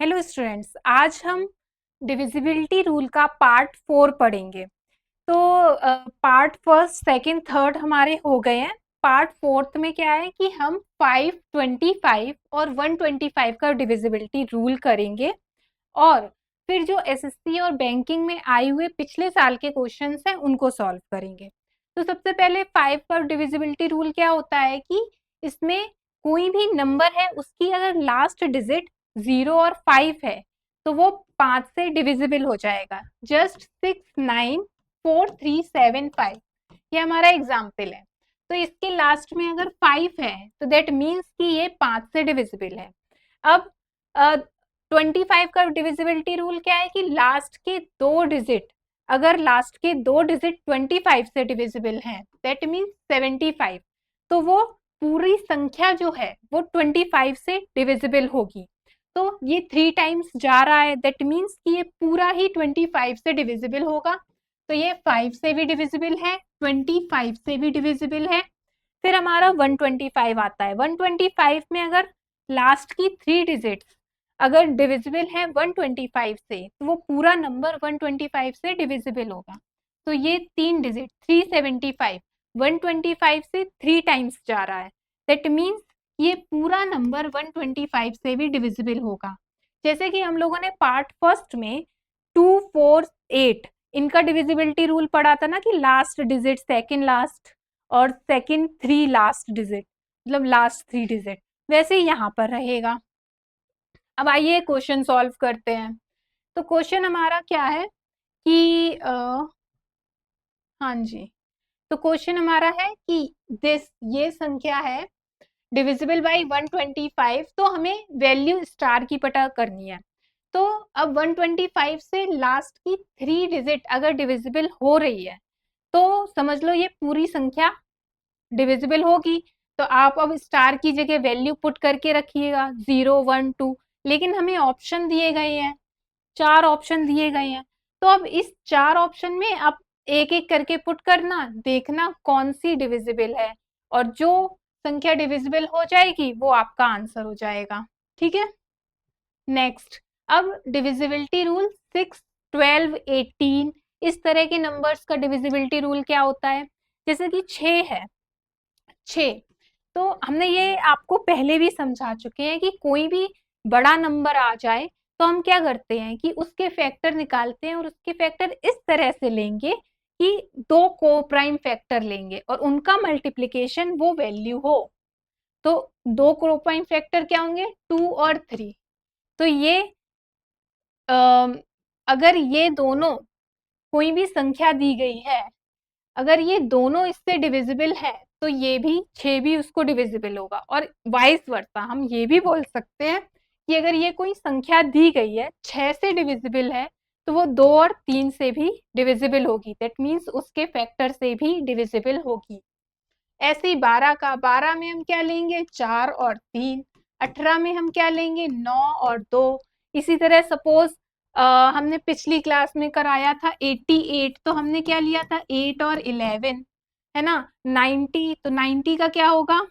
Hello students, आज हम divisibility rule का पार्ट 4 पढ़ेंगे। तो पार्ट फर्स्ट, सेकंड, थर्ड हमारे हो गए हैं। पार्ट फोर्थ में क्या है कि हम 525 और 125 का डिविजिबिलिटी रूल करेंगे और फिर जो एसएससी और बैंकिंग में आए हुए पिछले साल के क्वेश्चंस हैं उनको सॉल्व करेंगे। तो सबसे पहले 5 का डिविजिबिलिटी रूल क्या होता है कि इसमें कोई भी नंबर है उसकी अगर लास्ट डिजिट 0 और 5 है तो वो 5 से डिविजिबल हो जाएगा। जस्ट 69437 ये हमारा एग्जाम्पल है। तो इसके लास्ट में अगर 5 है तो दैट मीन्स कि ये 5 से डिविजिबल है। अब 25 का डिविजिबिलिटी रूल क्या है कि लास्ट के दो डिजिट, अगर लास्ट के दो डिजिट 25 से डिविजिबल हैं दैट मीन्स 75, तो वो पूरी संख्या जो है वो 25 से डिविजिबल होगी। तो ये 3 टाइम्स जा रहा है दैट मीन्स कि ये पूरा ही 25 से डिविजिबल होगा। तो ये 5 से भी डिविजिबल है, 25 से भी डिविजिबल है। फिर हमारा 125 आता है। 125 में अगर लास्ट की 3 डिजिट्स अगर डिविजिबल है 125 से तो वो पूरा नंबर 125 से डिविजिबल होगा। तो ये 3 डिजिट 375 125 से 3 टाइम्स जा रहा है दैट मीन्स ये पूरा नंबर 125 से भी डिविजिबल होगा। जैसे कि हम लोगों ने पार्ट फर्स्ट में 2 4 8 इनका डिविजिबिलिटी रूल पढ़ा था ना कि लास्ट डिजिट सेकंड लास्ट और सेकंड 3 लास्ट डिजिट, मतलब लास्ट 3 डिजिट, वैसे ही यहाँ पर रहेगा। अब आइए क्वेश्चन सॉल्व करते हैं। तो क्वेश्चन हमारा क्या है कि हाँ जी, तो क्वेश्चन हमारा है कि दिस ये संख्या है डिविजिबल बाय 125, तो हमें वैल्यू स्टार की पता करनी है। तो अब 125 से लास्ट की 3 डिजिट अगर डिविजिबल हो रही है तो समझ लो ये पूरी संख्या डिविजिबल होगी। तो आप अब स्टार की जगह वैल्यू पुट करके रखिएगा 0 1 2, लेकिन हमें ऑप्शन दिए गए हैं, 4 ऑप्शन दिए गए हैं। तो अब इस 4 ऑप्शन में आप एक एक करके पुट करना, देखना कौन सी डिविजिबल है और जो संख्या डिविजिबल हो जाएगी वो आपका आंसर हो जाएगा। ठीक है, नेक्स्ट। अब डिविजिबिलिटी रूल 6 12 18 इस तरह के नंबर्स का डिविजिबिलिटी रूल क्या होता है। जैसे कि 6 है, 6, तो हमने ये आपको पहले भी समझा चुके हैं कि कोई भी बड़ा नंबर आ जाए तो हम क्या करते हैं कि उसके फैक्टर निकालते हैं और उसके फैक्टर इस तरह से लेंगे कि दो को प्राइम फैक्टर लेंगे और उनका मल्टीप्लिकेशन वो वैल्यू हो। तो दो को प्राइम फैक्टर क्या होंगे, 2 और 3। तो ये अगर ये दोनों कोई भी संख्या दी गई है, अगर ये दोनों इससे डिविजिबल है तो ये भी 6 भी उसको डिविजिबल होगा। और वाइस वर्सा हम ये भी बोल सकते हैं कि अगर ये कोई संख्या दी गई है 6 से डिविजिबल है तो वो 2 और 3 से भी डिविजिबल होगी, दैट मीन्स उसके फैक्टर से भी डिविजिबल होगी। ऐसे ही 12 का, 12 में हम क्या लेंगे, 4 और 3। 18 में हम क्या लेंगे, 9 और 2। इसी तरह सपोज हमने पिछली क्लास में कराया था 88, तो हमने क्या लिया था 8 और 11, है ना। 90, तो 90 का क्या होगा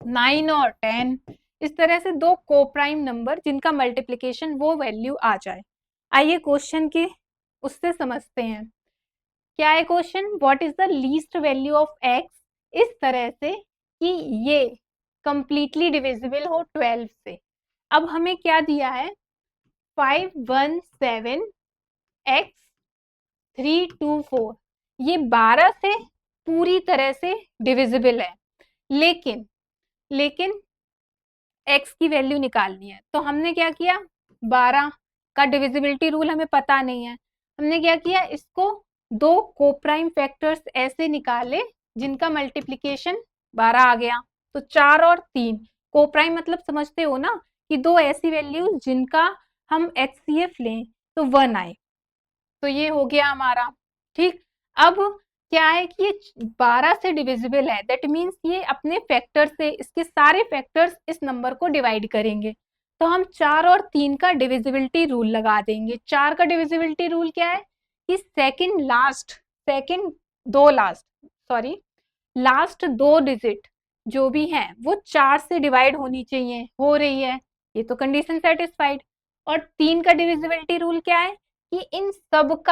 9 और 10। इस तरह से दो कोप्राइम नंबर जिनका मल्टीप्लिकेशन वो वैल्यू आ जाए। आइए क्वेश्चन के उससे समझते हैं। क्या है question, what is the least value of x, इस तरह से कि ये कंप्लीटली डिविजिबल हो 12 से। अब हमें क्या दिया है 517 एक्स 324, ये 12 से पूरी तरह से डिविजिबल है, लेकिन लेकिन एक्स की वैल्यू निकालनी है। तो हमने क्या किया, 12 का डिविजिबिलिटी रूल हमें पता नहीं है, हमने क्या किया इसको दो कोप्राइम फैक्टर्स ऐसे निकाले जिनका मल्टीप्लिकेशन 12 आ गया। तो 4 और 3 कोप्राइम मतलब समझते हो ना कि दो ऐसी वैल्यूज जिनका हम एचसीएफ लें तो 1 आए। तो ये हो गया हमारा। ठीक, अब क्या है कि ये 12 से डिविजिबल है, दैट मीन्स ये अपने फैक्टर से इसके सारे फैक्टर्स इस नंबर को डिवाइड करेंगे। तो हम 4 और 3 का डिविजिबिलिटी रूल लगा देंगे। 4 का डिविजिबिलिटी रूल क्या है कि सेकंड दो लास्ट सॉरी लास्ट दो डिजिट जो भी हैं वो 4 से डिवाइड होनी चाहिए, हो रही है, ये तो कंडीशन सेटिस्फाइड। और 3 का डिविजिबिलिटी रूल क्या है कि इन सब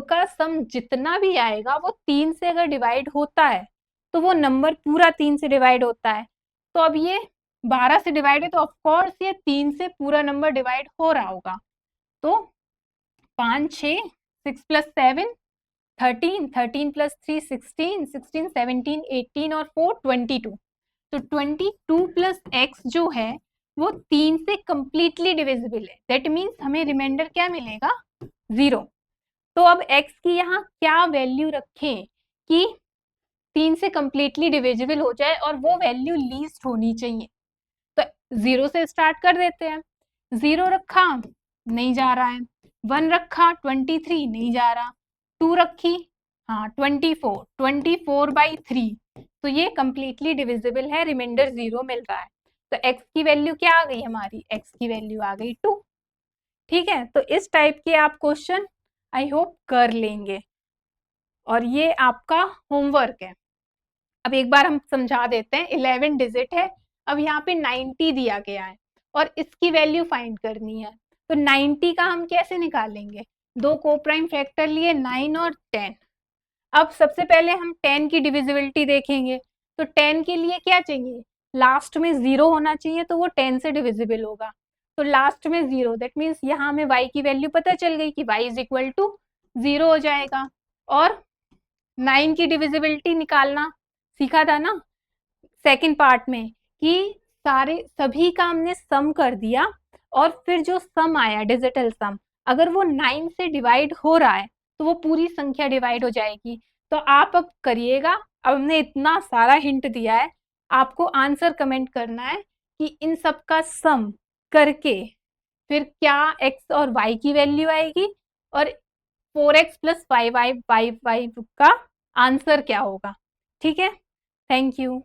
का सम जितना भी आएगा वो 3 से अगर डिवाइड होता है तो वो नंबर पूरा 3 से डिवाइड होता है। तो अब ये 12 से डिवाइड है तो ऑफकोर्स ये 3 से पूरा नंबर डिवाइड हो रहा होगा। तो 5 6 6 प्लस 7 13 13 प्लस 3 16 16 17 18 और 4 22। तो 22 प्लस एक्स जो है वो 3 से कंप्लीटली डिविजिबल है। दैट मीन्स हमें रिमाइंडर क्या मिलेगा 0। तो अब x की यहाँ क्या वैल्यू रखें कि 3 से कंप्लीटली डिविजिबल हो जाए और वो वैल्यू लीस्ट होनी चाहिए। तो 0 से स्टार्ट कर देते हैं। 0 रखा नहीं जा रहा है, 1 रखा 23 नहीं जा रहा, 2 रखी हाँ 24 तो ये कंप्लीटली डिविजिबल है, रिमाइंडर 0 मिल रहा है। तो x की वैल्यू क्या आ गई हमारी, x की वैल्यू आ गई 2। ठीक है, तो इस टाइप के आप क्वेश्चन आई होप कर लेंगे और ये आपका होमवर्क है। अब एक बार हम समझा देते हैं। 11 डिजिट है, अब यहाँ पे 90 दिया गया है और इसकी वैल्यू फाइंड करनी है। तो 90 का हम कैसे निकालेंगे, दो कोप्राइम फैक्टर लिए 9 और 10। अब सबसे पहले हम 10 की डिविजिबिलिटी देखेंगे। तो 10 के लिए क्या चाहिए, लास्ट में 0 होना चाहिए, तो वो 10 से डिविजिबल होगा। तो लास्ट में 0, दैट मीन्स यहाँ हमें y की वैल्यू पता चल गई कि y इज इक्वल टू 0 हो जाएगा। और 9 की डिविजिबिलिटी निकालना सीखा था ना सेकंड पार्ट में कि सभी का हमने सम कर दिया और फिर जो सम आया डिजिटल सम, अगर वो 9 से डिवाइड हो रहा है तो वो पूरी संख्या डिवाइड हो जाएगी। तो आप अब करिएगा। अब हमने इतना सारा हिंट दिया है, आपको आंसर कमेंट करना है कि इन सब का सम करके फिर क्या x और y की वैल्यू आएगी और 4x प्लस 5y का आंसर क्या होगा। ठीक है, थैंक यू।